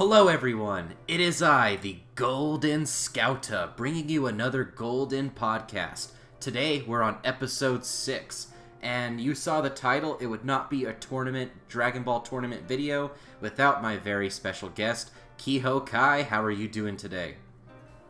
Hello everyone, it is I, the Golden Scouta, bringing you another Golden podcast. Today we're on episode 6, and you saw the title. It would not be a Dragon Ball tournament video without my very special guest, Kihokai. How are you doing today?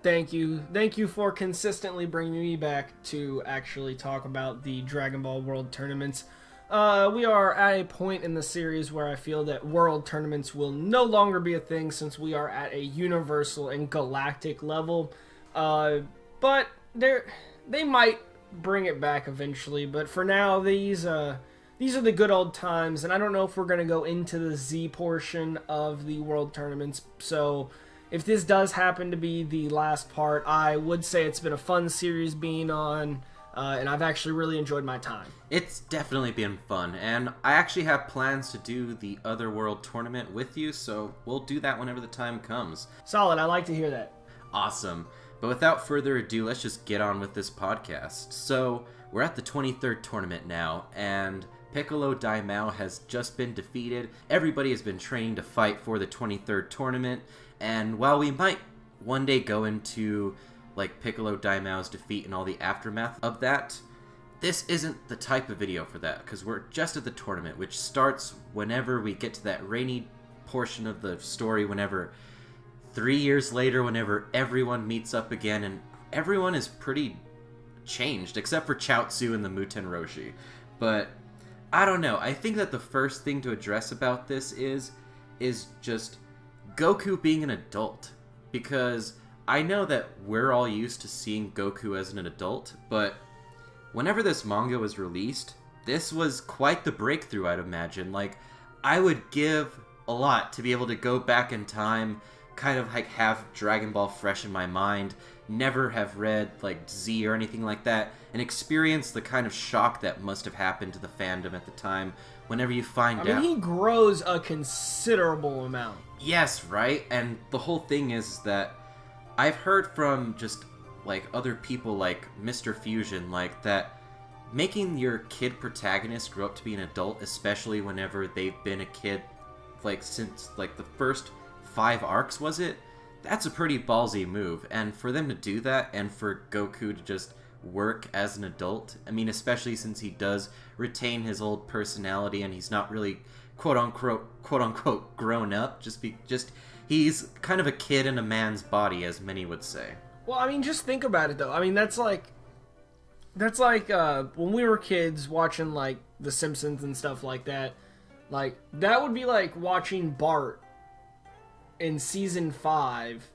Thank you for consistently bringing me back to actually talk about the Dragon Ball World Tournaments. We are at a point in the series where I feel that World Tournaments will no longer be a thing since we are at a universal and galactic level. But they might bring it back eventually. But for now, these are the good old times, and I don't know if we're going to go into the Z portion of the World Tournaments. So if this does happen to be the last part, I would say it's been a fun series being on. And I've actually really enjoyed my time. It's definitely been fun, and I actually have plans to do the other World Tournament with you, so we'll do that whenever the time comes. Solid, I like to hear that. Awesome. But without further ado, let's just get on with this podcast. So, we're at the 23rd tournament now, and Piccolo Daimao has just been defeated. Everybody has been training to fight for the 23rd tournament, and while we might one day go into Piccolo Daimao's defeat and all the aftermath of that, this isn't the type of video for that, because we're just at the tournament, which starts whenever we get to that rainy portion of the story, whenever 3 years later, whenever everyone meets up again, and everyone is pretty changed, except for Chaozu and the Muten Roshi. But, I don't know, I think that the first thing to address about this is just Goku being an adult, because I know that we're all used to seeing Goku as an adult, but whenever this manga was released, this was quite the breakthrough, I'd imagine. I would give a lot to be able to go back in time, kind of have Dragon Ball fresh in my mind, never have read Z or anything like that, and experience the kind of shock that must have happened to the fandom at the time whenever you find out. I mean, he grows a considerable amount. Yes, right? And the whole thing is that I've heard from just other people like Mr. Fusion that making your kid protagonist grow up to be an adult, especially whenever they've been a kid since the first 5 arcs, was it? That's a pretty ballsy move, and for them to do that and for Goku to just work as an adult, I mean, especially since he does retain his old personality and he's not really quote unquote grown up, he's kind of a kid in a man's body, as many would say. Well, I mean, just think about it, though. I mean, that's like when we were kids watching, The Simpsons and stuff like that. That would be like watching Bart in Season 5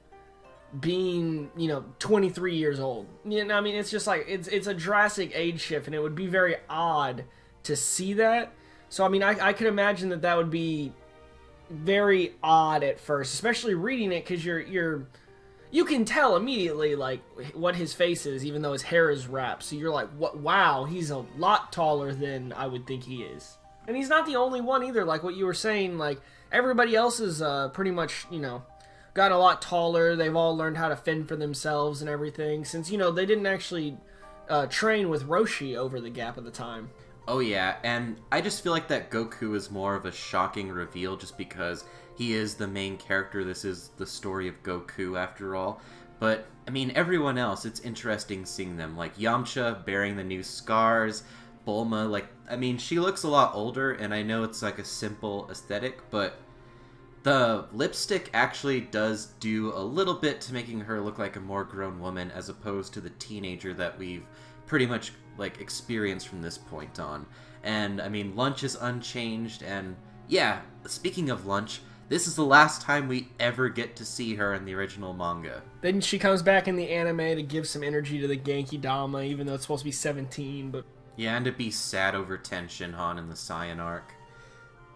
being, 23 years old. I mean, it's just it's a drastic age shift, and it would be very odd to see that. So, I mean, I could imagine that would be very odd at first, especially reading it, because you can tell immediately what his face is, even though his hair is wrapped. So you're like, what? Wow, he's a lot taller than I would think he is. And he's not the only one either. Like what you were saying, everybody else is pretty much got a lot taller. They've all learned how to fend for themselves and everything, since they didn't actually train with Roshi over the gap of the time. Oh yeah, and I just feel like that Goku is more of a shocking reveal just because he is the main character. This is the story of Goku after all. But, I mean, everyone else, it's interesting seeing them. Yamcha bearing the new scars, Bulma, she looks a lot older, and I know it's a simple aesthetic, but the lipstick actually does do a little bit to making her look like a more grown woman as opposed to the teenager that we've pretty much experience from this point on. And I mean, lunch is unchanged, and yeah, speaking of lunch, this is the last time we ever get to see her in the original manga. Then she comes back in the anime to give some energy to the Genki Dama, even though it's supposed to be 17, but yeah, and to be sad over Ten Shinhan in the Saiyan arc.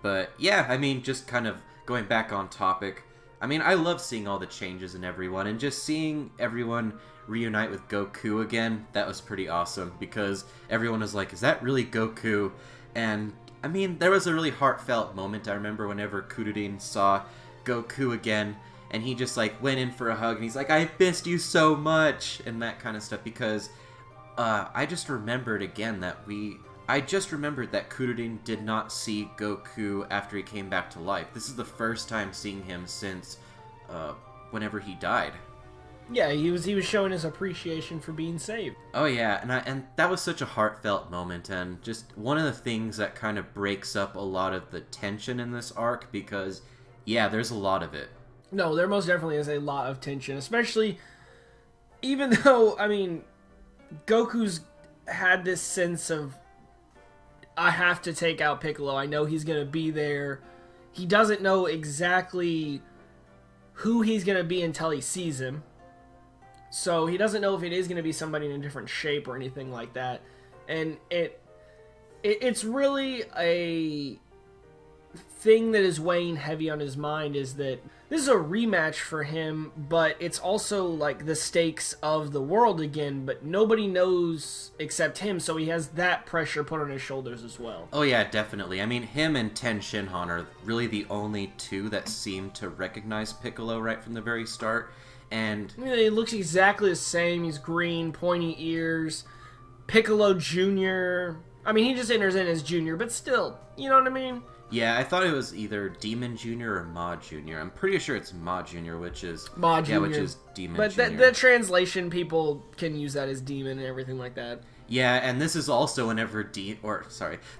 But yeah, I mean, just kind of going back on topic, I mean, I love seeing all the changes in everyone, and just seeing everyone reunite with Goku again, that was pretty awesome, because everyone was like, is that really Goku? And, I mean, there was a really heartfelt moment, I remember, whenever Kururin saw Goku again, and he just, went in for a hug, and he's like, I missed you so much, and that kind of stuff, because I just remembered again that I just remembered that Kururin did not see Goku after he came back to life. This is the first time seeing him since whenever he died. Yeah, he was showing his appreciation for being saved. Oh yeah, and that was such a heartfelt moment, and just one of the things that kind of breaks up a lot of the tension in this arc, because yeah, there's a lot of it. No, there most definitely is a lot of tension, especially even though, I mean, Goku's had this sense of, I have to take out Piccolo. I know he's going to be there. He doesn't know exactly who he's going to be until he sees him. So he doesn't know if it is going to be somebody in a different shape or anything like that. And it's really a thing that is weighing heavy on his mind, is that this is a rematch for him, but it's also like the stakes of the world again, but nobody knows except him, so he has that pressure put on his shoulders as well. Oh yeah, definitely. I mean, him and Tien Shinhan are really the only two that seem to recognize Piccolo right from the very start. And I mean, he looks exactly the same. He's green, pointy ears. Piccolo Jr. I mean, he just enters in as Junior, but still, you know what I mean? yeah, I thought it was either Demon Jr. or Ma Jr. I'm pretty sure it's Ma Jr., which is Ma Jr. Yeah, which is Demon but Jr. But the translation, people can use that as demon and everything like that. Yeah, and this is also whenever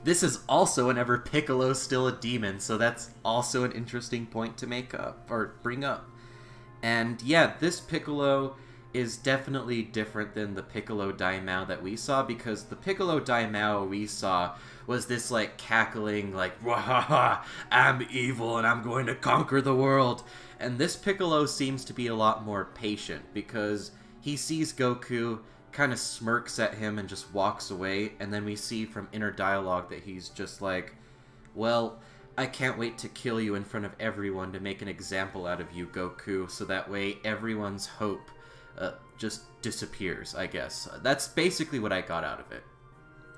this is also whenever Piccolo's still a demon, so that's also an interesting point to make up or bring up. And yeah, this Piccolo is definitely different than the Piccolo Daimao that we saw, because the Piccolo Daimao we saw was this like cackling, like, wahaha, I'm evil and I'm going to conquer the world. And this Piccolo seems to be a lot more patient, because he sees Goku, kind of smirks at him and just walks away, and then we see from inner dialogue that he's just like, well, I can't wait to kill you in front of everyone to make an example out of you, Goku, so that way everyone's hope just disappears, I guess. That's basically what I got out of it.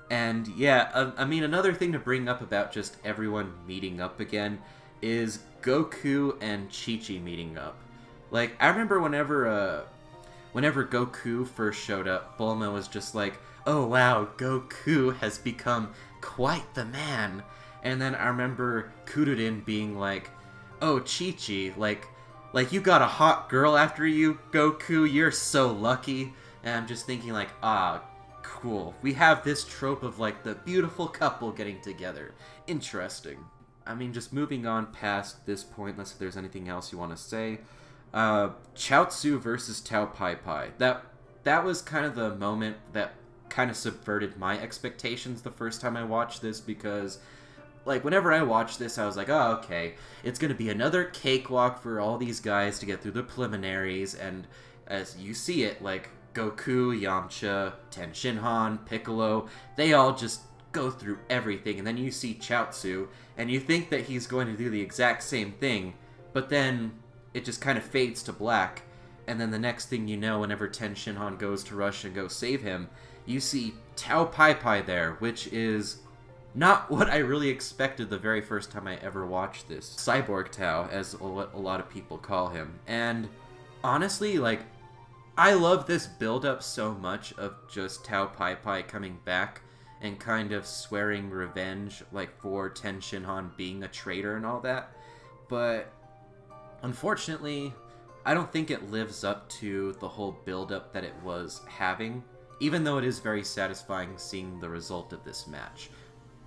And yeah, I mean, another thing to bring up about just everyone meeting up again is Goku and Chi-Chi meeting up. Like, I remember whenever Goku first showed up, Bulma was just like, oh wow, Goku has become quite the man. And then I remember Kururin being like, oh, Chi-Chi, like you got a hot girl after you, Goku, you're so lucky. And I'm just thinking like, cool. We have this trope of like the beautiful couple getting together. Interesting. I mean, just moving on past this point, unless there's anything else you want to say. Chaozu versus Tao Pai Pai. That was kind of the moment that kind of subverted my expectations the first time I watched this, because like, whenever I watched this, I was like, oh, okay, it's going to be another cakewalk for all these guys to get through the preliminaries, and as you see it, like, Goku, Yamcha, Tien Shinhan, Piccolo, they all just go through everything, and then you see Chaozu, and you think that he's going to do the exact same thing, but then it just kind of fades to black, and then the next thing you know, whenever Tien Shinhan goes to rush and go save him, you see Tao Pai Pai there, which is not what I really expected the very first time I ever watched this. Cyborg Tao, as what a lot of people call him. And honestly, like, I love this build-up so much of just Tao Pai Pai coming back and kind of swearing revenge, like, for Tien Shinhan being a traitor and all that. But unfortunately, I don't think it lives up to the whole build-up that it was having, even though it is very satisfying seeing the result of this match.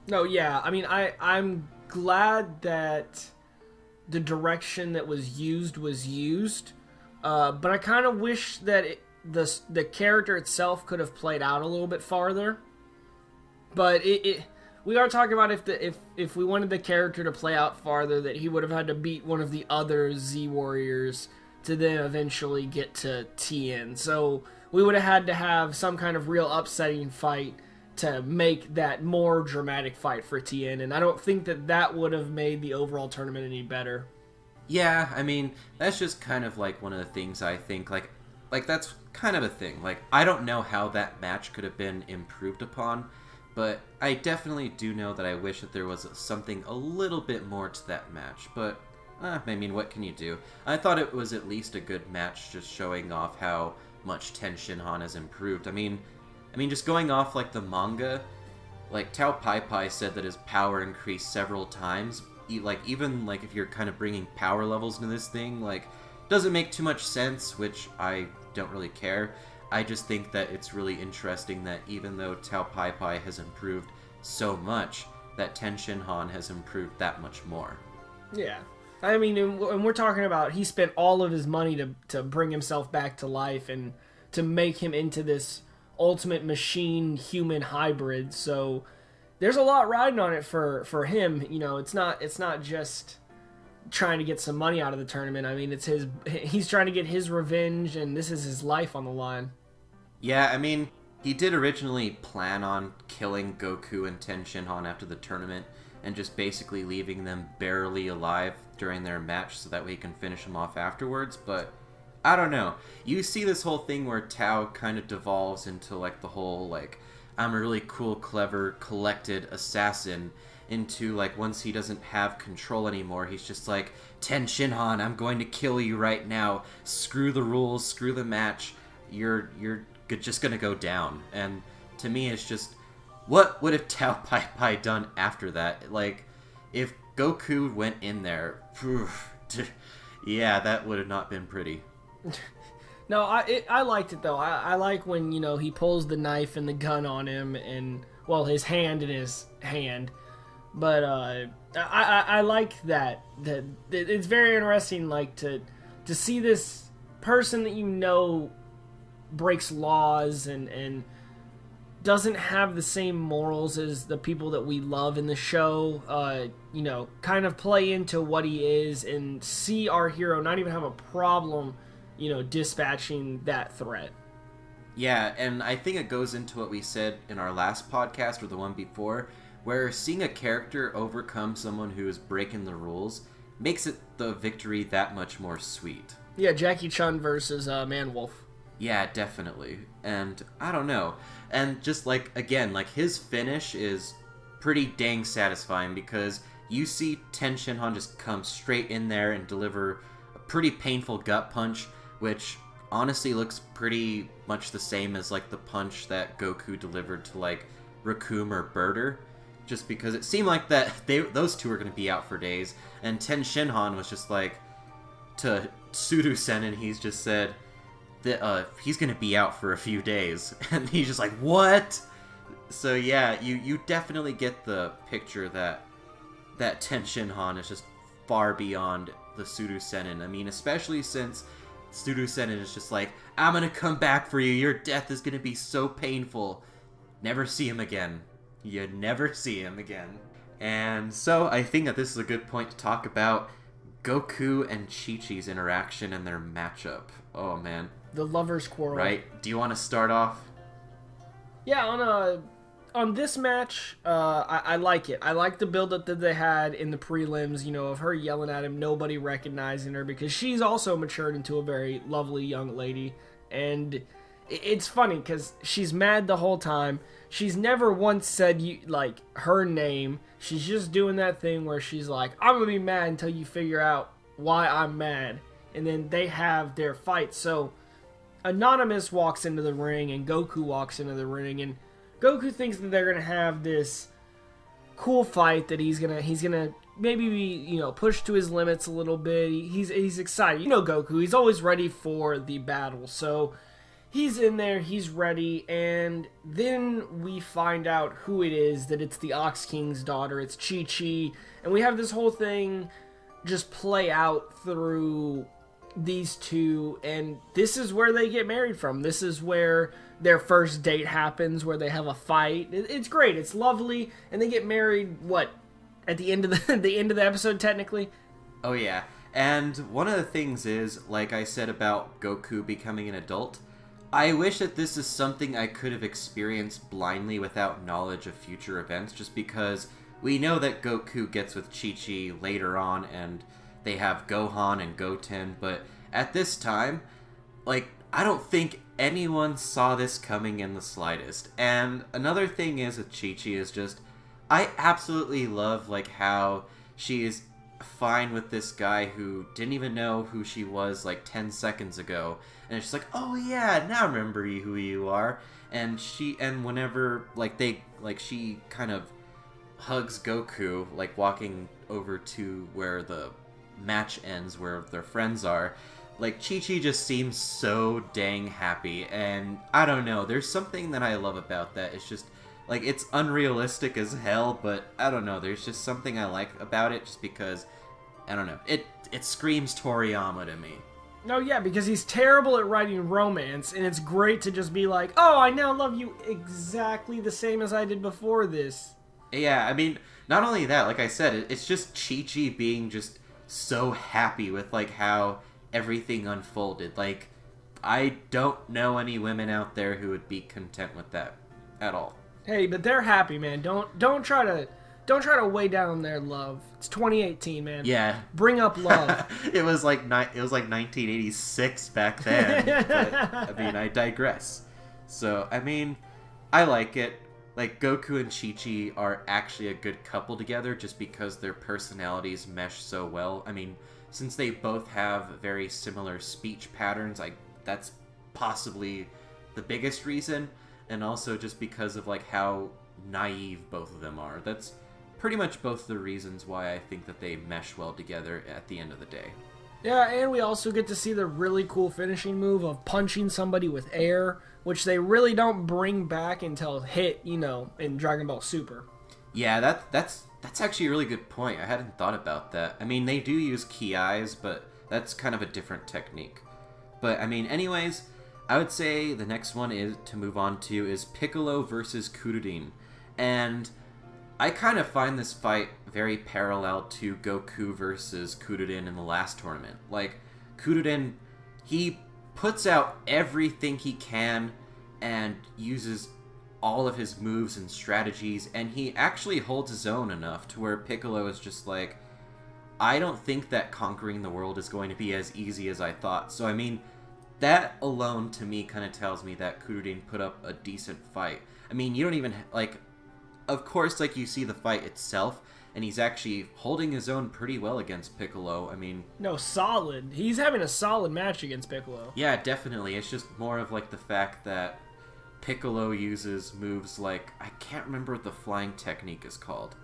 No, yeah. I mean, I'm glad that the direction that was used, but I kind of wish that the character itself could have played out a little bit farther. But we are talking about if we wanted the character to play out farther, that he would have had to beat one of the other Z Warriors to then eventually get to Tien. So we would have had to have some kind of real upsetting fight to make that more dramatic fight for Tien, and I don't think that would have made the overall tournament any better. Yeah, I mean, that's just kind of like one of the things I think, like that's kind of a thing. Like, I don't know how that match could have been improved upon, but I definitely do know that I wish that there was something a little bit more to that match, but I mean, what can you do? I thought it was at least a good match, just showing off how much Tien Shinhan has improved. I mean, just going off like the manga, like Tao Pai Pai said that his power increased several times. Even like if you're kind of bringing power levels into this thing, like doesn't make too much sense, which I don't really care. I just think that it's really interesting that even though Tao Pai Pai has improved so much, that Ten Shin Han has improved that much more. Yeah. I mean, and we're talking about he spent all of his money to bring himself back to life and to make him into this ultimate machine-human hybrid, so there's a lot riding on it for him. You know, it's not just trying to get some money out of the tournament. I mean, he's trying to get his revenge, and this is his life on the line. Yeah, I mean, he did originally plan on killing Goku and Ten Shin Han after the tournament and just basically leaving them barely alive during their match so that way he can finish them off afterwards, but I don't know. You see this whole thing where Tao kind of devolves into like the whole like I'm a really cool, clever, collected assassin into like once he doesn't have control anymore, he's just like, Ten Shin Han, I'm going to kill you right now. Screw the rules, screw the match. You're just gonna go down. And to me, it's just, what would have Tao Pai Pai done after that? Like, if Goku went in there, yeah, that would have not been pretty. No, I liked it though. I like when, you know, he pulls the knife and the gun on him, and well, his hand in his hand. But I like that it's very interesting, like to see this person that you know breaks laws and doesn't have the same morals as the people that we love in the show. You know, kind of play into what he is and see our hero not even have a problem, you know, dispatching that threat. Yeah, and I think it goes into what we said in our last podcast or the one before, where seeing a character overcome someone who is breaking the rules makes it the victory that much more sweet. Yeah, Jackie Chun versus Man-Wolf. Yeah, definitely. And I don't know. And just like, again, like his finish is pretty dang satisfying because you see Ten Shin Han just come straight in there and deliver a pretty painful gut punch, which honestly looks pretty much the same as like the punch that Goku delivered to like Raccoon or Birder, just because it seemed like that those two were going to be out for days, and Ten Shin Han was just like, to Sudu Sen, and he's just said that he's going to be out for a few days, and he's just like, what? So yeah, you definitely get the picture that Ten Shin Han is just far beyond the Sudu Senin. I mean, especially since Sudu Senin is just like, I'm gonna come back for you, your death is gonna be so painful. Never see him again. You never see him again. And so I think that this is a good point to talk about Goku and Chi-Chi's interaction and their matchup. Oh man. The lovers' quarrel. Right? Do you want to start off? Yeah, on this match, I like it. I like the build-up that they had in the prelims, you know, of her yelling at him, nobody recognizing her, because she's also matured into a very lovely young lady. And it's funny, because she's mad the whole time. She's never once said, like, her name. She's just doing that thing where she's like, I'm going to be mad until you figure out why I'm mad. And then they have their fight. So, Anonymous walks into the ring, and Goku walks into the ring, and Goku thinks that they're gonna have this cool fight that he's gonna maybe be, you know, pushed to his limits a little bit. He's excited. You know Goku, he's always ready for the battle. So he's in there, he's ready, and then we find out who it is, that it's the Ox King's daughter, it's Chi-Chi, and we have this whole thing just play out through these two, and this is where they get married from. This is where their first date happens, where they have a fight. It's great. It's lovely, and they get married. What, at the end of the end of the episode, technically? Oh yeah. And one of the things is, like I said about Goku becoming an adult, I wish that this is something I could have experienced blindly without knowledge of future events, just because we know that Goku gets with Chi-Chi later on, and they have Gohan and Goten, but at this time, like, I don't think anyone saw this coming in the slightest. And another thing is with Chi-Chi is just, I absolutely love, like, how she is fine with this guy who didn't even know who she was like 10 seconds ago, and it's just like, oh yeah, now I remember who you are. And whenever she kind of hugs Goku, like walking over to where the match ends, where their friends are, like Chi-Chi just seems so dang happy. And I don't know, there's something that I love about that. It's just like, it's unrealistic as hell, but I don't know, there's just something I like about it, just because, I don't know, it screams Toriyama to me. No, yeah, because he's terrible at writing romance, and it's great to just be like, oh, I now love you exactly the same as I did before this. Yeah, I mean, not only that, like I said, it's just Chi-Chi being just so happy with, like, how everything unfolded. Like, I don't know any women out there who would be content with that at all. Hey, but they're happy, man. Don't try to weigh down their love. It's 2018, man. Yeah. Bring up love. It was like 1986 back then. But, I mean, I digress. So, I mean, I like it. Like, Goku and Chi-Chi are actually a good couple together just because their personalities mesh so well. I mean, since they both have very similar speech patterns, that's possibly the biggest reason. And also just because of, like, how naive both of them are. That's pretty much both the reasons why I think that they mesh well together at the end of the day. Yeah, and we also get to see the really cool finishing move of punching somebody with air, which they really don't bring back until hit, in Dragon Ball Super. Yeah, that's actually a really good point. I hadn't thought about that. I mean, they do use Ki-Eyes, but that's kind of a different technique. But, I mean, anyways, I would say the next one is Piccolo versus Kururin. And I kind of find this fight very parallel to Goku versus Kururin in the last tournament. Like, Kururin, he puts out everything he can and uses all of his moves and strategies, and he actually holds his own enough to where Piccolo is just like, I don't think that conquering the world is going to be as easy as I thought. So, I mean, that alone to me kind of tells me that Kururin put up a decent fight. I mean, you don't even, like, of course, like, you see the fight itself, and he's actually holding his own pretty well against Piccolo. I mean... No, solid. He's having a solid match against Piccolo. Yeah, definitely. It's just more of, like, the fact that Piccolo uses moves like... I can't remember what the flying technique is called.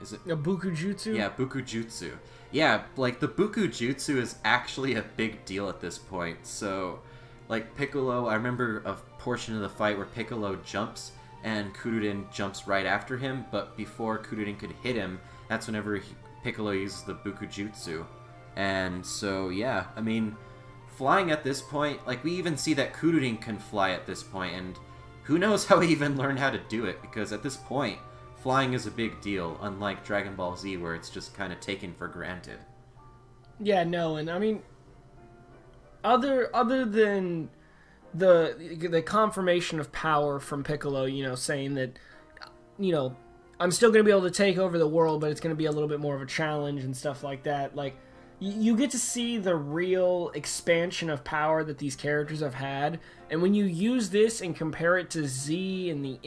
Is it... A Bukujutsu? Yeah, Bukujutsu. Yeah, like, the Bukujutsu is actually a big deal at this point. So, like, Piccolo... I remember a portion of the fight where Piccolo jumps, and Kururin jumps right after him, but before Kururin could hit him, that's whenever Piccolo uses the Bukujutsu. And so, yeah, I mean, flying at this point, like, we even see that Kururin can fly at this point, and who knows how he even learned how to do it, because at this point, flying is a big deal, unlike Dragon Ball Z, where it's just kind of taken for granted. Yeah, no, and I mean, other than the confirmation of power from Piccolo, saying that, I'm still going to be able to take over the world, but it's going to be a little bit more of a challenge and stuff like that. Like, you get to see the real expansion of power that these characters have had, and when you use this and compare it to Z and the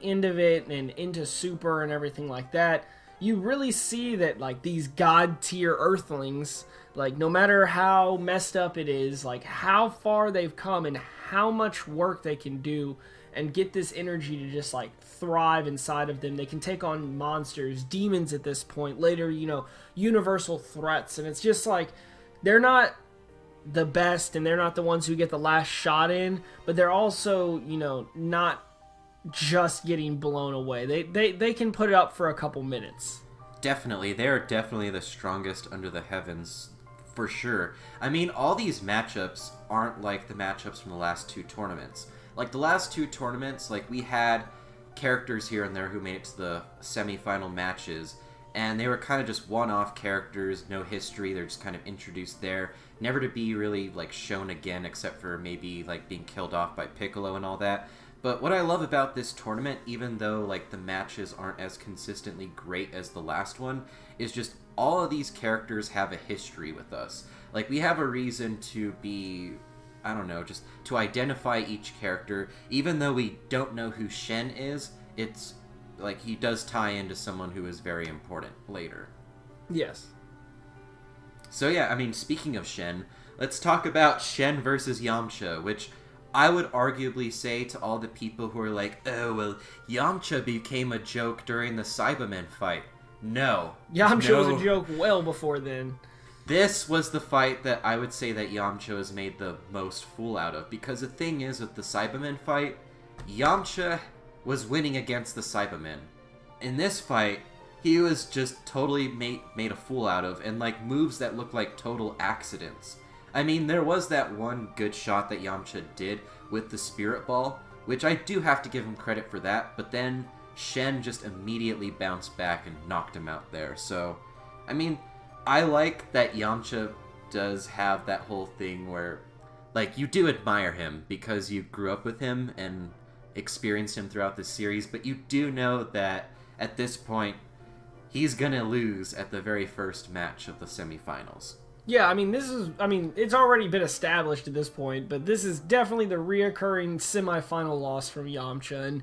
end of it and into Super and everything like that, you really see that, like, these god tier Earthlings, like, no matter how messed up it is, like, how far they've come and how much work they can do and get this energy to just, like, thrive inside of them. They can take on monsters, demons at this point, later, universal threats, and it's just like, they're not the best and they're not the ones who get the last shot in, but they're also, not just getting blown away. They can put it up for a couple minutes. Definitely. They are definitely the strongest under the heavens, for sure. I mean, all these matchups aren't like the matchups from the last two tournaments. Like, the last two tournaments, like, we had characters here and there who made it to the semi-final matches, and they were kind of just one-off characters, no history, they're just kind of introduced there, never to be really, like, shown again, except for maybe, like, being killed off by Piccolo and all that. But what I love about this tournament, even though, like, the matches aren't as consistently great as the last one, is just all of these characters have a history with us. Like, we have a reason to be, I don't know, just to identify each character. Even though we don't know who Shen is, like, he does tie into someone who is very important later. Yes. So yeah, I mean, speaking of Shen, let's talk about Shen versus Yamcha, which I would arguably say to all the people who are like, oh, well, Yamcha became a joke during the Cybermen fight. No. Yamcha was a joke well before then. This was the fight that I would say that Yamcha has made the most fool out of, because the thing is, with the Cybermen fight, Yamcha was winning against the Cybermen. In this fight, he was just totally made a fool out of, and like moves that look like total accidents. I mean, there was that one good shot that Yamcha did with the Spirit Ball, which I do have to give him credit for that, but then Shen just immediately bounced back and knocked him out there. So, I mean, I like that Yamcha does have that whole thing where, like, you do admire him because you grew up with him and experienced him throughout the series, but you do know that at this point, he's gonna lose at the very first match of the semifinals. Yeah, I mean, it's already been established at this point, but this is definitely the reoccurring semifinal loss from Yamcha, and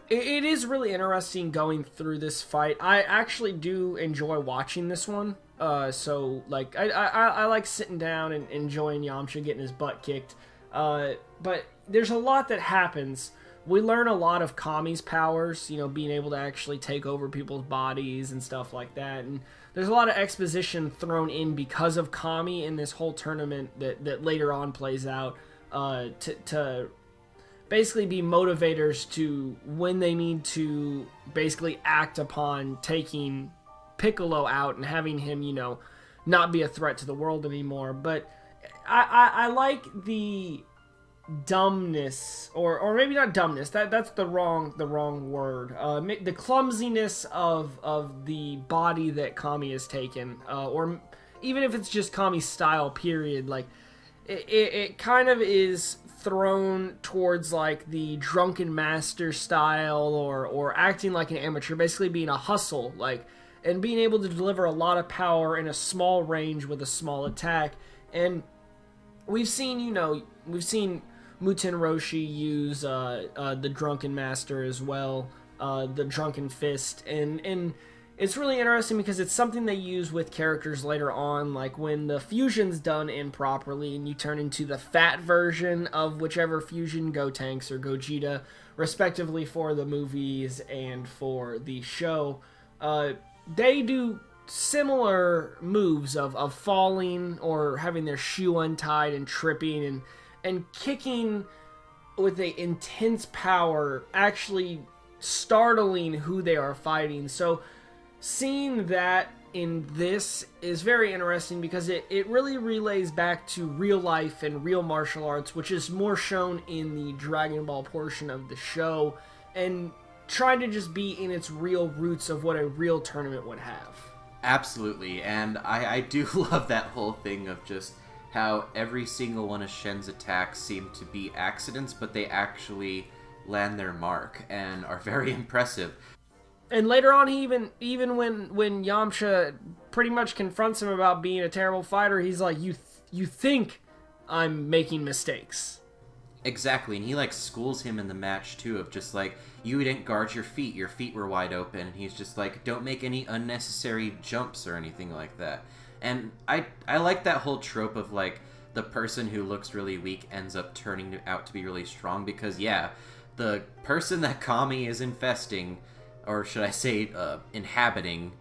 it is really interesting going through this fight. I actually do enjoy watching this one, so, like, I like sitting down and enjoying Yamcha getting his butt kicked, but there's a lot that happens. We learn a lot of Kami's powers, being able to actually take over people's bodies and stuff like that. And there's a lot of exposition thrown in because of Kami in this whole tournament that later on plays out to basically be motivators to when they need to basically act upon taking Piccolo out and having him, not be a threat to the world anymore. But I like the dumbness, or maybe not dumbness, that's the wrong word, the clumsiness of the body that Kami has taken, or even if it's just Kami's style, period. Like, it kind of is thrown towards like the drunken master style, or acting like an amateur, basically being a hustle, like, and being able to deliver a lot of power in a small range with a small attack. And we've seen Muten Roshi use the Drunken Master as well, the Drunken Fist, and it's really interesting because it's something they use with characters later on, like when the fusion's done improperly and you turn into the fat version of whichever fusion, Gotenks or Gogeta, respectively, for the movies and for the show. They do similar moves of falling or having their shoe untied and tripping and kicking with a intense power, actually startling who they are fighting. So seeing that in this is very interesting because it really relays back to real life and real martial arts, which is more shown in the Dragon Ball portion of the show, and trying to just be in its real roots of what a real tournament would have. Absolutely, and I do love that whole thing of just how every single one of Shen's attacks seem to be accidents, but they actually land their mark and are very impressive. And later on, he even when Yamcha pretty much confronts him about being a terrible fighter, he's like, you think I'm making mistakes. Exactly, and he like schools him in the match too, of just like, you didn't guard your feet were wide open, and he's just like, don't make any unnecessary jumps or anything like that. And I like that whole trope of, like, the person who looks really weak ends up turning out to be really strong, because, yeah, the person that Kami is infesting, or should I say inhabiting,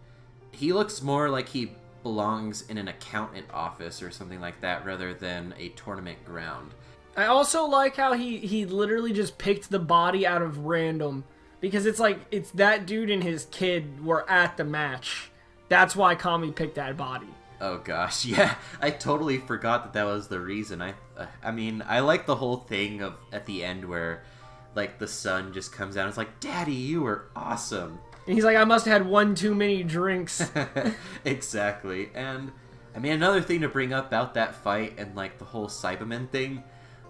he looks more like he belongs in an accountant office or something like that rather than a tournament ground. I also like how he literally just picked the body out of random, because it's like, it's that dude and his kid were at the match. That's why Kami picked that body. Oh gosh, yeah, I totally forgot that was the reason. I mean, I like the whole thing of at the end where, like, the son just comes out and is like, Daddy, you were awesome. And he's like, I must have had one too many drinks. Exactly. And, I mean, another thing to bring up about that fight and, like, the whole Cyberman thing,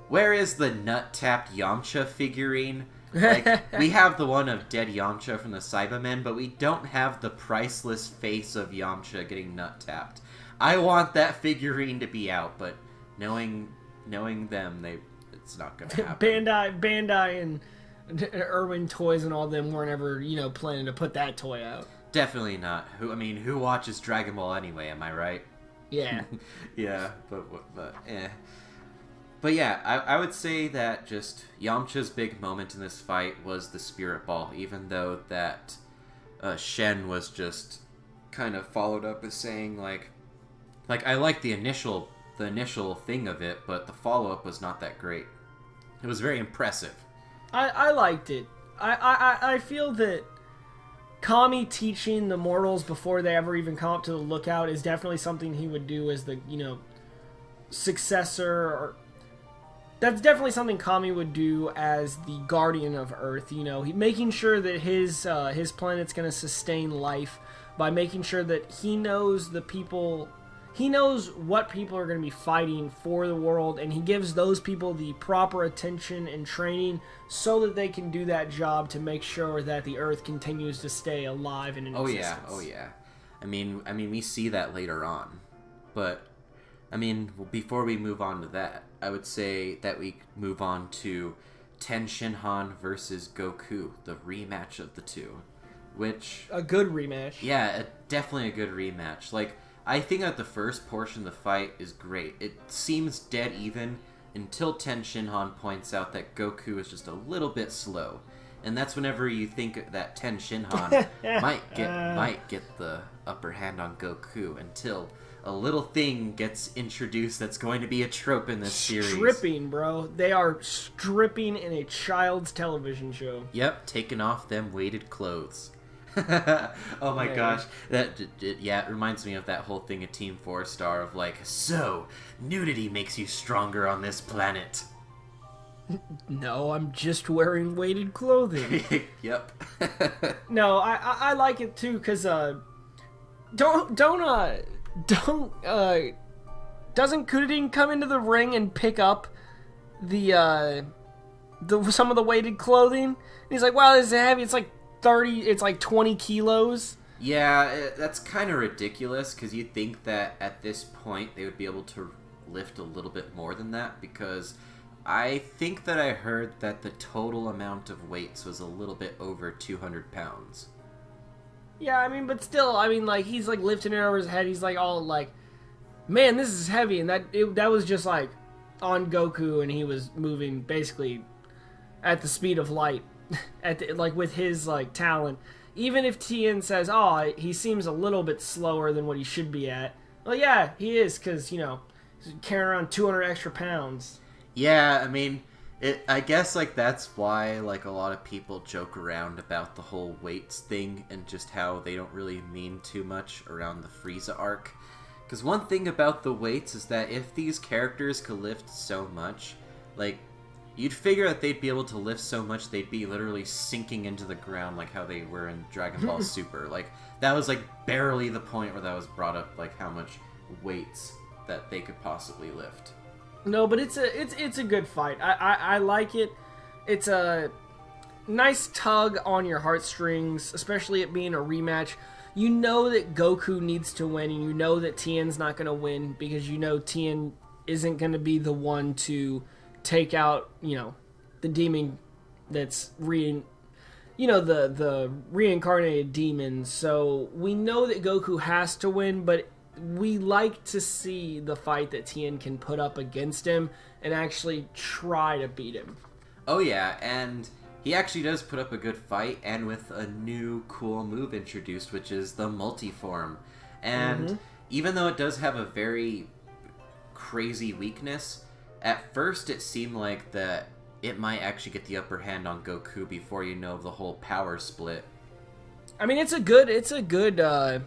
where is the nut-tapped Yamcha figurine? Like, we have the one of dead Yamcha from the Cybermen, but we don't have the priceless face of Yamcha getting nut-tapped. I want that figurine to be out, but knowing them, it's not going to happen. Bandai and Irwin Toys and all them weren't ever, planning to put that toy out. Definitely not. Who watches Dragon Ball anyway, am I right? Yeah. Yeah, but eh. But yeah, I would say that just Yamcha's big moment in this fight was the Spirit Ball, even though that Shen was just kind of followed up as saying like I like the initial thing of it, but the follow up was not that great. It was very impressive. I liked it. I feel that Kami teaching the mortals before they ever even come up to the lookout is definitely something he would do as the, successor, or that's definitely something Kami would do as the guardian of Earth, making sure that his planet's going to sustain life by making sure that he knows what people are going to be fighting for the world, and he gives those people the proper attention and training so that they can do that job to make sure that the Earth continues to stay alive and in existence. Oh yeah. I mean, we see that later on, but before we move on to that, I would say that we move on to Tien Shinhan versus Goku, the rematch of the two, which a good rematch. Yeah, definitely a good rematch. Like, I think that the first portion of the fight is great. It seems dead even until Tien Shinhan points out that Goku is just a little bit slow. And that's whenever you think that Tien Shinhan might get the upper hand on Goku, until a little thing gets introduced that's going to be a trope in this series. Stripping, bro. They are stripping in a child's television show. Yep, taking off them weighted clothes. Oh my gosh, it reminds me of that whole thing of Team 4 Star of like, so nudity makes you stronger on this planet. No, I'm just wearing weighted clothing. Yep. No, I like it too, cause doesn't Kudin come into the ring and pick up the some of the weighted clothing? And he's like, wow, this is heavy. It's like 20 kilos. Yeah, that's kind of ridiculous, because you'd think that at this point they would be able to lift a little bit more than that, because I think that I heard that the total amount of weights was a little bit over 200 pounds. Yeah, but still, like, he's like lifting it over his head. He's like all like, man, this is heavy. And that was just like on Goku, and he was moving basically at the speed of light. With his like talent, even if Tien says, "Oh, he seems a little bit slower than what he should be at," well, yeah, he is, because he's carrying around 200 extra pounds. Yeah, I guess like that's why like a lot of people joke around about the whole weights thing and just how they don't really mean too much around the Frieza arc. Because one thing about the weights is that if these characters could lift so much, like, you'd figure that they'd be able to lift so much they'd be literally sinking into the ground like how they were in Dragon Ball Super. Like, that was like barely the point where that was brought up, like how much weights that they could possibly lift. No, but it's a good fight. I like it. It's a nice tug on your heartstrings, especially it being a rematch. You know that Goku needs to win, and you know that Tien's not going to win, because you know Tien isn't going to be the one to take out, the demon that's the reincarnated demon. So we know that Goku has to win, but we like to see the fight that Tien can put up against him and actually try to beat him. Oh yeah, and he actually does put up a good fight, and with a new cool move introduced, which is the multiform. And even though it does have a very crazy weakness, at first it seemed like that it might actually get the upper hand on Goku before you know the whole power split. It's a good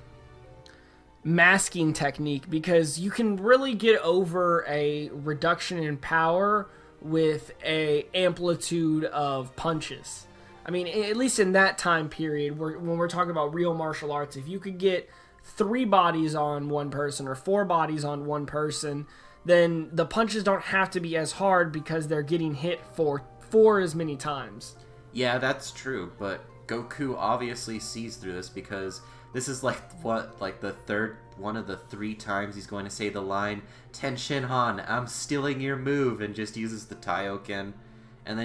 masking technique, because you can really get over a reduction in power with a amplitude of punches. At least in that time period, when we're talking about real martial arts, if you could get 3 bodies on one person or 4 bodies on one person, then the punches don't have to be as hard, because they're getting hit for 4 as many times. Yeah, that's true, but Goku obviously sees through this, because this is like the third one of the 3 times he's going to say the line, "Tien Shinhan, I'm stealing your move," and just uses the Taioken. And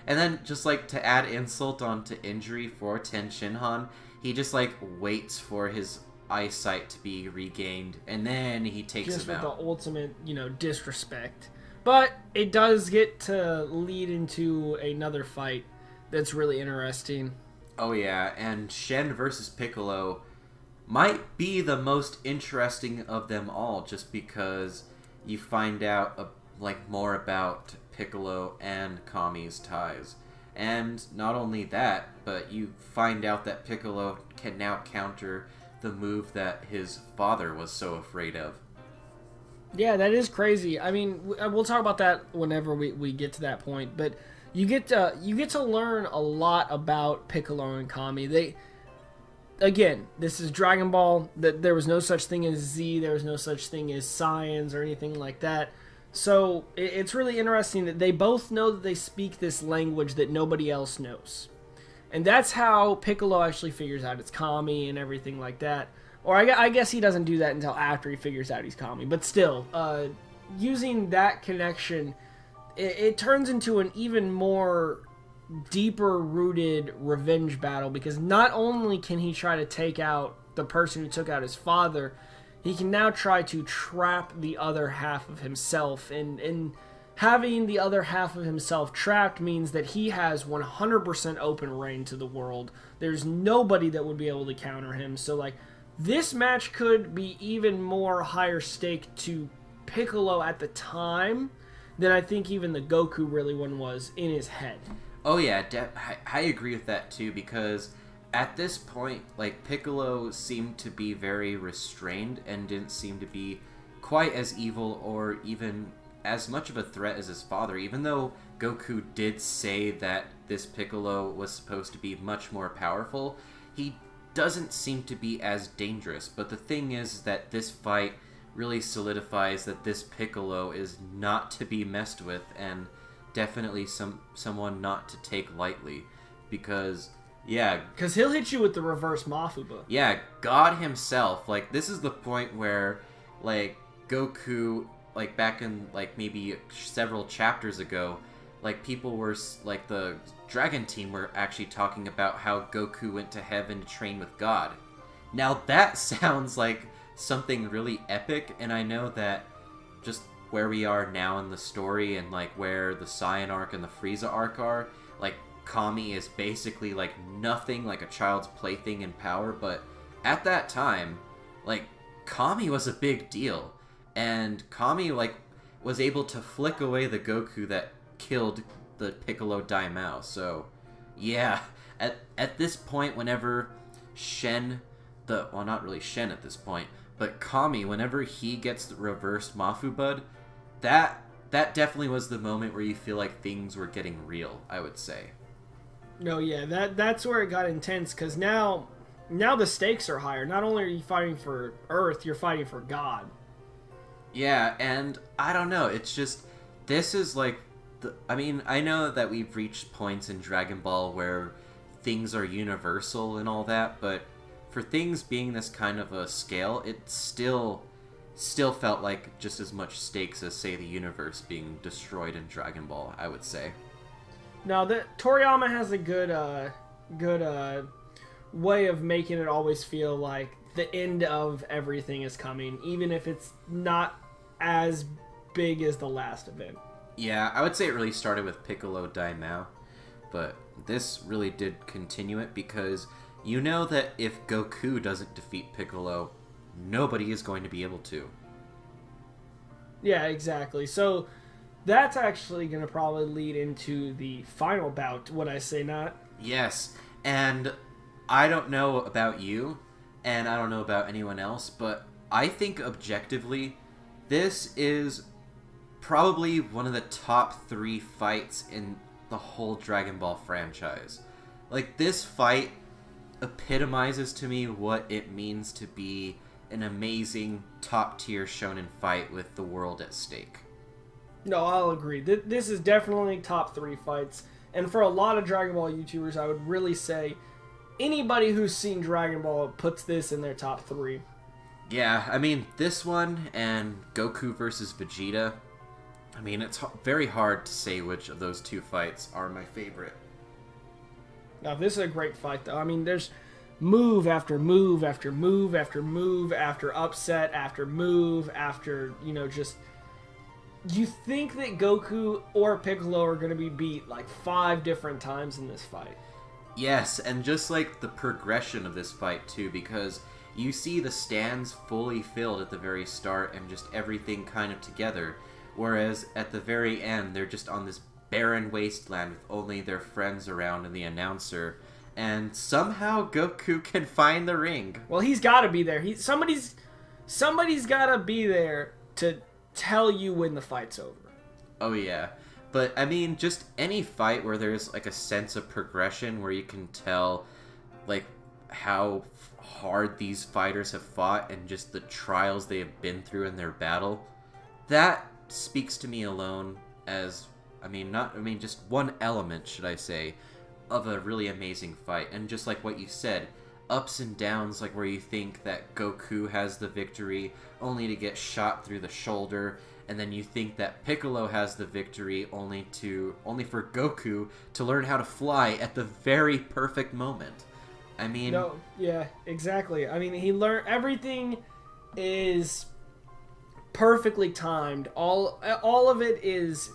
then just like to add insult onto injury for Tien Shinhan, he just like waits for his eyesight to be regained, and then he takes just him with out. the ultimate, disrespect. But it does get to lead into another fight that's really interesting. Oh yeah, and Shen versus Piccolo might be the most interesting of them all, just because you find out more about Piccolo and Kami's ties. And not only that, but you find out that Piccolo can now counter the move that his father was so afraid of. Yeah, that is crazy. I mean, we'll talk about that whenever we get to that point. But you get to learn a lot about Piccolo and Kami. Again, this is Dragon Ball. That there was no such thing as Z. There was no such thing as Science or anything like that. So it's really interesting that they both know that they speak this language that nobody else knows. And that's how Piccolo actually figures out it's Kami and everything like that. Or I guess he doesn't do that until after he figures out he's Kami. But still, using that connection, it turns into an even more deeper-rooted revenge battle. Because not only can he try to take out the person who took out his father, he can now try to trap the other half of himself. And having the other half of himself trapped means that he has 100% open reign to the world. There's nobody that would be able to counter him. So, this match could be even more higher stake to Piccolo at the time than I think even the Goku really one was in his head. Oh yeah, I agree with that too, because at this point, Piccolo seemed to be very restrained and didn't seem to be quite as evil or even as much of a threat as his father, even though Goku did say that this Piccolo was supposed to be much more powerful. He doesn't seem to be as dangerous, but the thing is that this fight really solidifies that this Piccolo is not to be messed with, and definitely someone not to take lightly, because he'll hit you with the reverse Mafuba. Yeah, God himself. This is the point where Goku, back in maybe several chapters ago, people were the Dragon Team were actually talking about how Goku went to heaven to train with God. Now that sounds like something really epic, and I know that just where we are now in the story and where the Saiyan arc and the Frieza arc are, Kami is basically nothing, a child's plaything in power, but at that time, Kami was a big deal, and Kami was able to flick away the Goku that killed the Piccolo Daimao. So yeah, at this point, whenever not really Shen at this point, but Kami, whenever he gets the reversed Mafubud, that definitely was the moment where you feel like things were getting real, I would say. No, yeah, that's where it got intense, because now the stakes are higher. Not only are you fighting for Earth, you're fighting for God. Yeah, and I don't know, it's just, this is I know that we've reached points in Dragon Ball where things are universal and all that, but for things being this kind of a scale, it still felt like just as much stakes as, say, the universe being destroyed in Dragon Ball, I would say. Now, Toriyama has a good way of making it always feel like the end of everything is coming, even if it's not as big as the last event. Yeah, I would say it really started with Piccolo Daimao, but this really did continue it, because you know that if Goku doesn't defeat Piccolo, nobody is going to be able to. Yeah, exactly. So that's actually going to probably lead into the final bout, would I say not? Yes, and I don't know about you, and I don't know about anyone else, but I think objectively, this is probably one of the top 3 fights in the whole Dragon Ball franchise. This fight epitomizes to me what it means to be an amazing top-tier shonen fight with the world at stake. No, I'll agree. This is definitely top 3 fights. And for a lot of Dragon Ball YouTubers, I would really say anybody who's seen Dragon Ball puts this in their top 3. Yeah, I mean, this one and Goku versus Vegeta, I mean, it's very hard to say which of those 2 fights are my favorite. Now, this is a great fight, though. I mean, there's move after move after move after move after upset after move after, just... You think that Goku or Piccolo are going to be beat like 5 different times in this fight. Yes, and just like the progression of this fight too, because you see the stands fully filled at the very start and just everything kind of together, whereas at the very end they're just on this barren wasteland with only their friends around and the announcer, and somehow Goku can find the ring. Well, he's got to be there. Somebody's got to be there to tell you when the fight's over. Oh yeah. But, I mean, just any fight where there's, like, a sense of progression where you can tell, like, how hard these fighters have fought and just the trials they have been through in their battle, that speaks to me alone as, just one element, should I say, of a really amazing fight. And just like what you said, ups and downs, like where you think that Goku has the victory only to get shot through the shoulder, and then you think that Piccolo has the victory only for Goku to learn how to fly at the very perfect moment. I mean... No, yeah, exactly. I mean, he learned... Everything is perfectly timed. All of it is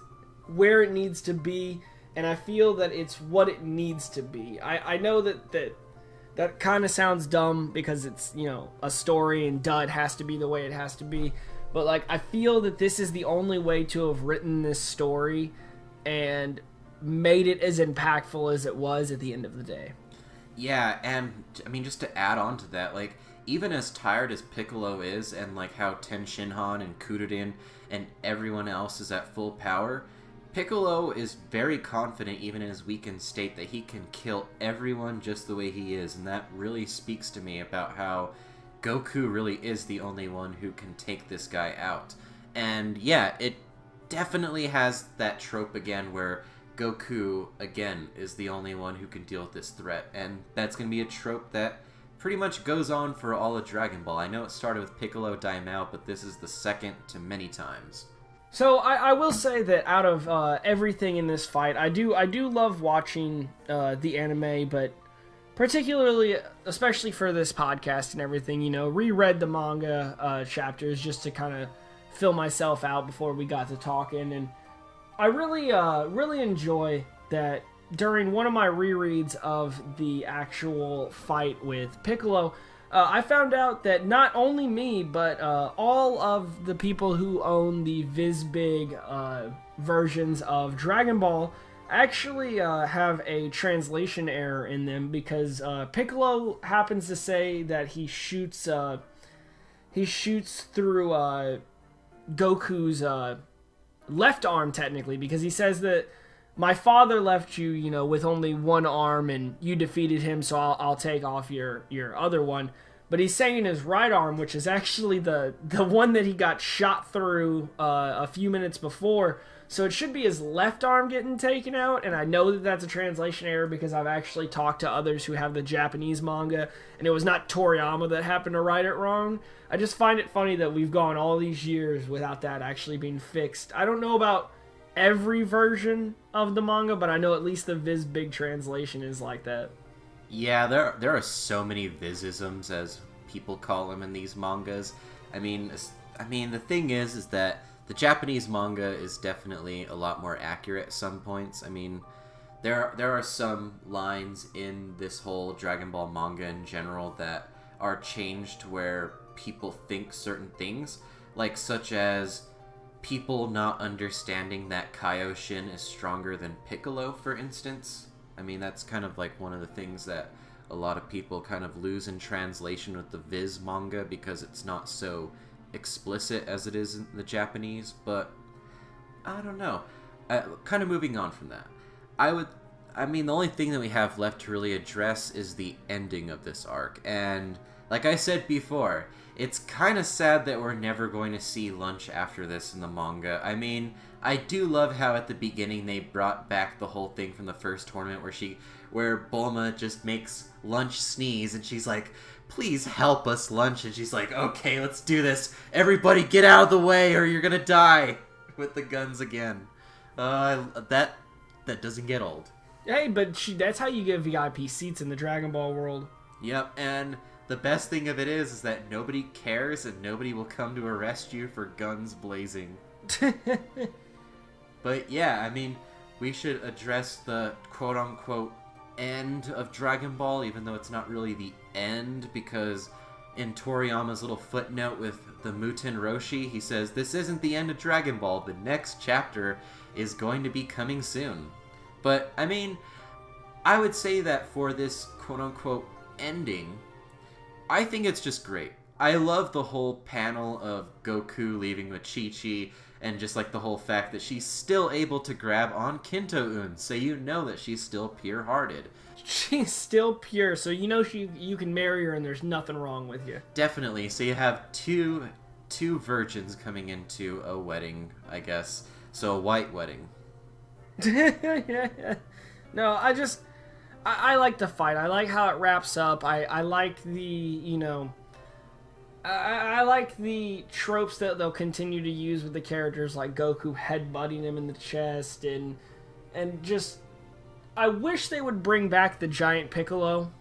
where it needs to be, and I feel that it's what it needs to be. I know that kind of sounds dumb because it's, a story and it has to be the way it has to be. But, like, I feel that this is the only way to have written this story and made it as impactful as it was at the end of the day. Yeah, and, just to add on to that, like, even as tired as Piccolo is, and, like, how Ten Shinhan and Kudorin and everyone else is at full power, Piccolo is very confident, even in his weakened state, that he can kill everyone just the way he is, and that really speaks to me about how Goku really is the only one who can take this guy out. And yeah, it definitely has that trope again where Goku, again, is the only one who can deal with this threat. And that's going to be a trope that pretty much goes on for all of Dragon Ball. I know it started with Piccolo Daimao, but this is the second to many times. So I will say that out of everything in this fight, I do love watching the anime, but particularly, especially for this podcast and everything, reread the manga chapters just to kind of fill myself out before we got to talking. And I really enjoy that during one of my rereads of the actual fight with Piccolo, I found out that not only me, but all of the people who own the VizBig versions of Dragon Ball actually have a translation error in them, because Piccolo happens to say that he shoots through Goku's left arm, technically, because he says that my father left you, with only one arm, and you defeated him, so I'll take off your other one. But he's saying his right arm, which is actually the one that he got shot through a few minutes before. So it should be his left arm getting taken out, and I know that that's a translation error because I've actually talked to others who have the Japanese manga, and it was not Toriyama that happened to write it wrong. I just find it funny that we've gone all these years without that actually being fixed. I don't know about every version of the manga, but I know at least the VizBig translation is like that. Yeah, there are so many Vizisms, as people call them in these mangas. I mean, the thing is that the Japanese manga is definitely a lot more accurate at some points. I mean, there are some lines in this whole Dragon Ball manga in general that are changed where people think certain things, like such as people not understanding that Kaioshin is stronger than Piccolo, for instance. I mean, that's kind of like one of the things that a lot of people kind of lose in translation with the Viz manga because it's not so explicit as it is in the Japanese, but I don't know. Kind of moving on from that. The only thing that we have left to really address is the ending of this arc, and like I said before, it's kind of sad that we're never going to see lunch after this in the manga. I mean, I do love how at the beginning they brought back the whole thing from the first tournament where Bulma just makes lunch sneeze and she's like, "Please help us, lunch," and she's like, "Okay, let's do this. Everybody get out of the way or you're gonna die," with the guns again. That doesn't get old. Hey, but that's how you get VIP seats in the Dragon Ball world. Yep, and the best thing of it is that nobody cares and nobody will come to arrest you for guns blazing. But yeah, I mean, we should address the quote-unquote end of Dragon Ball, even though it's not really the end, because in Toriyama's little footnote with the Muten Roshi, he says, "This isn't the end of Dragon Ball, the next chapter is going to be coming soon." But, I mean, I would say that for this quote-unquote ending, I think it's just great. I love the whole panel of Goku leaving with Chi-Chi, and just like the whole fact that she's still able to grab on Kinto-un, so you know that she's still pure-hearted. She's still pure, so you know you can marry her and there's nothing wrong with you. Definitely. So you have two virgins coming into a wedding, I guess. So a white wedding. No, I like the fight. I like how it wraps up. I like the, you know, I like the tropes that they'll continue to use with the characters, like Goku headbutting him in the chest, and just, I wish they would bring back the giant Piccolo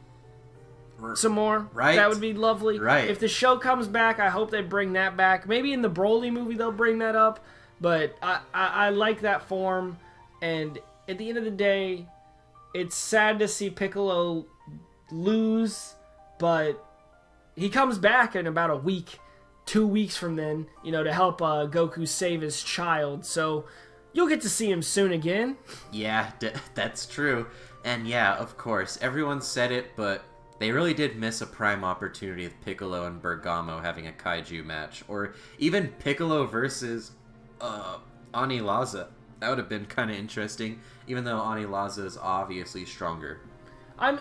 some more. Right. That would be lovely. Right. If the show comes back, I hope they bring that back. Maybe in the Broly movie they'll bring that up, but I like that form, and at the end of the day, it's sad to see Piccolo lose, but he comes back in about a week, 2 weeks from then, you know, to help Goku save his child. So you'll get to see him soon again. Yeah, that's true. And yeah, of course, everyone said it, but they really did miss a prime opportunity with Piccolo and Bergamo having a kaiju match. Or even Piccolo versus Ani Laza. That would have been kind of interesting, even though Ani Laza is obviously stronger. I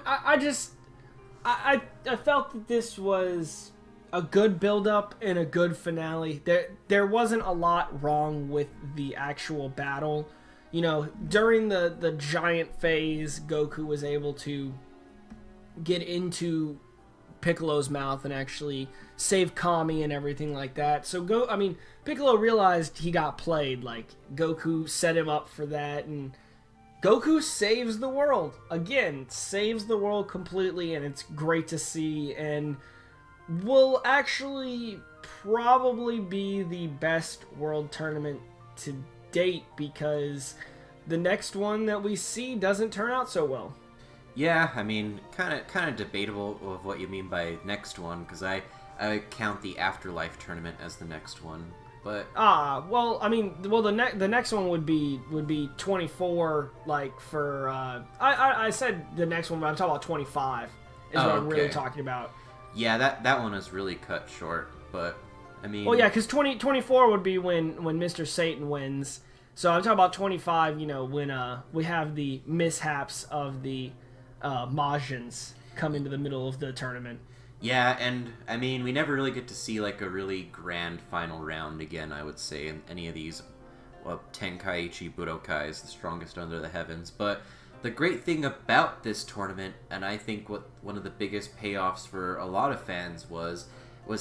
felt that this was a good build-up and a good finale. There wasn't a lot wrong with the actual battle. You know, during the giant phase, Goku was able to get into Piccolo's mouth and actually save Kami and everything like that. So Piccolo realized he got played. Like, Goku set him up for that, and Goku saves the world. Again, saves the world completely, and it's great to see, and will actually probably be the best world tournament to date, because the next one that we see doesn't turn out so well. Yeah, I mean, kind of debatable of what you mean by next one, because I count the Afterlife tournament as the next one. But the next one would be 24, like, for I said the next one, but I'm talking about 25 is what I'm really talking about. Yeah, that one is really cut short, but I mean, well, yeah, because 24 would be when Mr. Satan wins. So I'm talking about 25, you know, when we have the mishaps of the Majins come into the middle of the tournament. Yeah, and I mean, we never really get to see like a really grand final round again, I would say, in any of these Tenkaichi Budokai is the strongest under the heavens. But the great thing about this tournament, and I think one of the biggest payoffs for a lot of fans was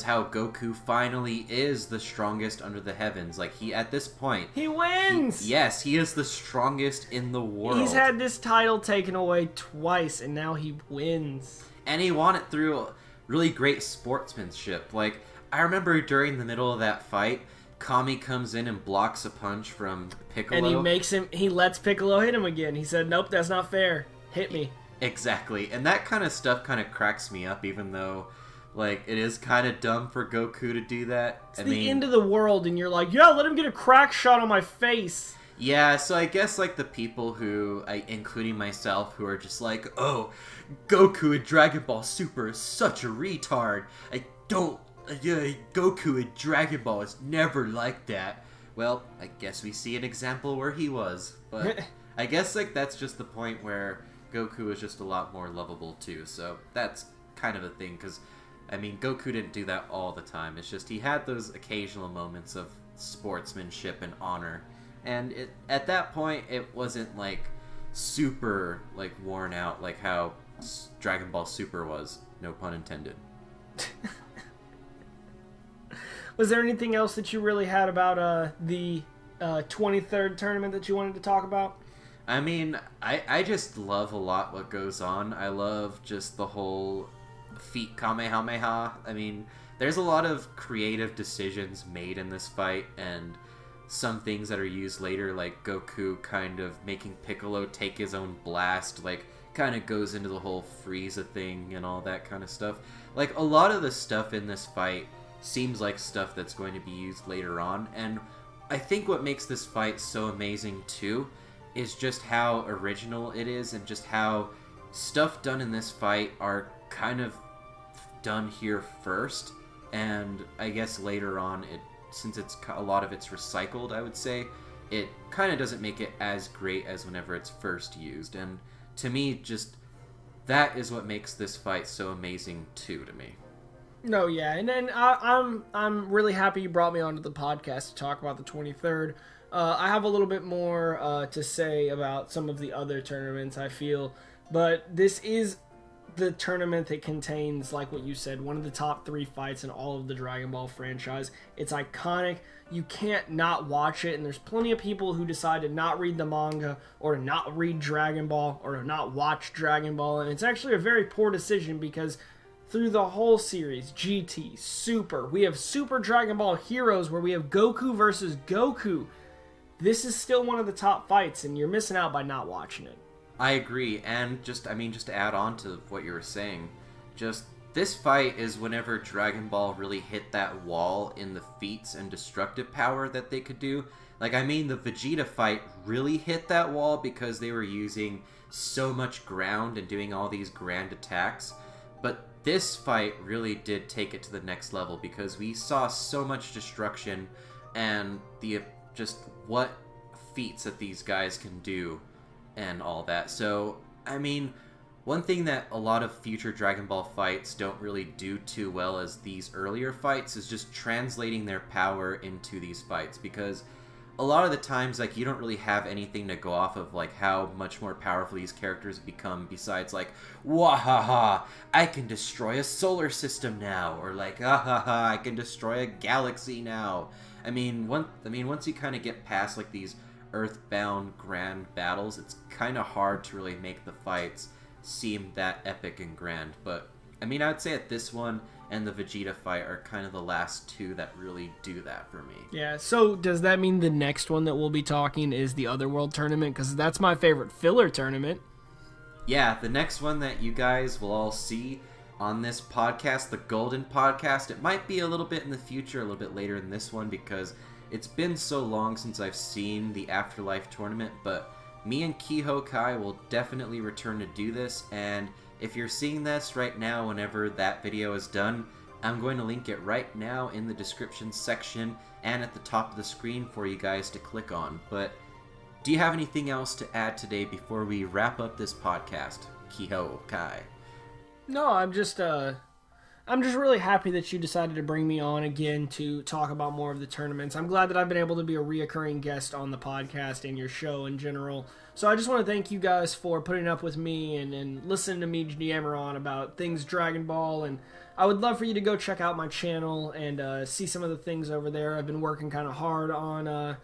how Goku finally is the strongest under the heavens. Like, at this point, he wins! He is the strongest in the world. He's had this title taken away twice, and now he wins. And he won it through really great sportsmanship. Like, I remember during the middle of that fight, Kami comes in and blocks a punch from Piccolo. And he lets Piccolo hit him again. He said, "Nope, that's not fair. Hit me." Exactly. And that kind of stuff kind of cracks me up, even though, like, it is kind of dumb for Goku to do that. It's the end of the world, and you're like, yeah, let him get a crack shot on my face. Yeah, so I guess, like, the people who, including myself, who are just like, oh, Goku in Dragon Ball Super is such a retard. Goku in Dragon Ball is never like that. Well, I guess we see an example where he was. But I guess, like, that's just the point where Goku is just a lot more lovable, too. So that's kind of a thing, because, I mean, Goku didn't do that all the time. It's just he had those occasional moments of sportsmanship and honor. And at that point, it wasn't, like, super, like, worn out, like how Dragon Ball Super was. No pun intended. Was there anything else that you really had about the 23rd tournament that you wanted to talk about? I mean, I just love a lot what goes on. I love just the whole feet Kamehameha. I mean, there's a lot of creative decisions made in this fight, and some things that are used later, like Goku kind of making Piccolo take his own blast, like, kind of goes into the whole Frieza thing and all that kind of stuff. Like, a lot of the stuff in this fight seems like stuff that's going to be used later on, and I think what makes this fight so amazing too is just how original it is, and just how stuff done in this fight are kind of done here first, and I guess later on, since a lot of it's recycled, I would say, it kind of doesn't make it as great as whenever it's first used, and to me, just that is what makes this fight so amazing too to me. No, yeah, and then I'm really happy you brought me onto the podcast to talk about the 23rd. I have a little bit more to say about some of the other tournaments, I feel, but this is the tournament that contains, like what you said, one of the top 3 fights in all of the Dragon Ball franchise. It's iconic. You can't not watch it, and there's plenty of people who decide to not read the manga, or not read Dragon Ball, or not watch Dragon Ball, and it's actually a very poor decision, because through the whole series, GT, Super, we have Super Dragon Ball Heroes where we have Goku versus Goku. This is still one of the top fights, and you're missing out by not watching it. I agree, and just to add on to what you were saying, just this fight is whenever Dragon Ball really hit that wall in the feats and destructive power that they could do. Like, I mean, the Vegeta fight really hit that wall because they were using so much ground and doing all these grand attacks, but this fight really did take it to the next level because we saw so much destruction and just what feats that these guys can do and all that. So, I mean, one thing that a lot of future Dragon Ball fights don't really do too well as these earlier fights is just translating their power into these fights, because a lot of the times, like, you don't really have anything to go off of, like, how much more powerful these characters become besides, like, wahaha, I can destroy a solar system now, or like, ahaha, I can destroy a galaxy now. I mean, once you kind of get past, like, these earthbound grand battles, it's kind of hard to really make the fights seem that epic and grand. But I mean, I'd say at this one and the Vegeta fight are kind of the last 2 that really do that for me. Yeah, so does that mean the next one that we'll be talking is the Otherworld tournament? Because that's my favorite filler tournament. Yeah, the next one that you guys will all see on this podcast, the Golden Podcast, it might be a little bit in the future, a little bit later than this one, because it's been so long since I've seen the Afterlife tournament, but me and Kihokai will definitely return to do this, and if you're seeing this right now whenever that video is done, I'm going to link it right now in the description section and at the top of the screen for you guys to click on. But do you have anything else to add today before we wrap up this podcast, Kihokai? No, I'm just really happy that you decided to bring me on again to talk about more of the tournaments. I'm glad that I've been able to be a reoccurring guest on the podcast and your show in general. So I just want to thank you guys for putting up with me and listening to me yammer on about things Dragon Ball. And I would love for you to go check out my channel and see some of the things over there. I've been working kind of hard on,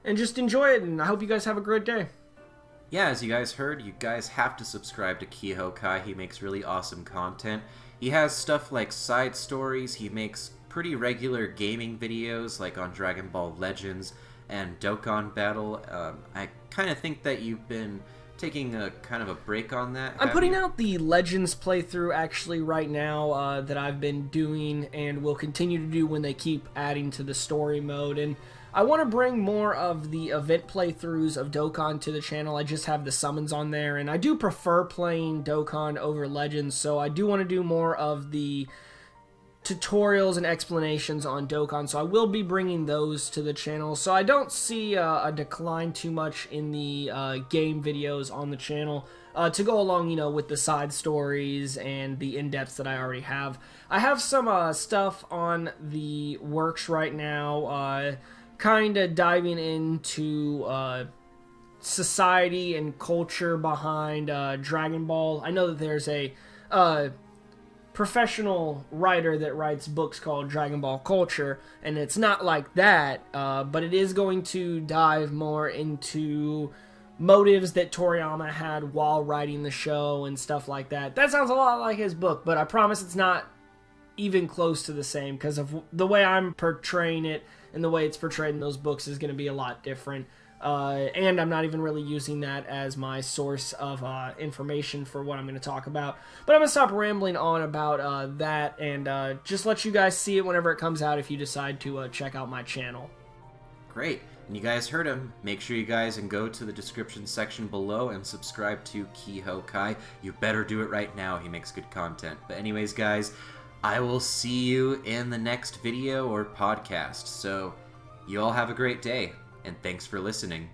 and just enjoy it. And I hope you guys have a great day. Yeah, as you guys heard, you guys have to subscribe to Kihokai. He makes really awesome content. He has stuff like side stories. He makes pretty regular gaming videos, like on Dragon Ball Legends and Dokkan Battle. I kind of think that you've been taking a kind of a break on that. I'm putting out the Legends playthrough actually right now that I've been doing and will continue to do when they keep adding to the story mode. And I want to bring more of the event playthroughs of Dokkan to the channel. I just have the summons on there, and I do prefer playing Dokkan over Legends, so I do want to do more of the tutorials and explanations on Dokkan, so I will be bringing those to the channel. So I don't see a decline too much in the game videos on the channel to go along, you know, with the side stories and the in-depths that I already have. I have some stuff on the works right now, kind of diving into society and culture behind Dragon Ball. I know that there's a professional writer that writes books called Dragon Ball Culture, and it's not like that, but it is going to dive more into motives that Toriyama had while writing the show and stuff like that. That sounds a lot like his book, but I promise it's not even close to the same because of the way I'm portraying it, and the way it's portrayed in those books is going to be a lot different. And I'm not even really using that as my source of information for what I'm going to talk about. But I'm going to stop rambling on about that and just let you guys see it whenever it comes out if you decide to check out my channel. Great. And you guys heard him. Make sure you guys can go to the description section below and subscribe to Kihokai. You better do it right now. He makes good content. But anyways, guys, I will see you in the next video or podcast. So you all have a great day, and thanks for listening.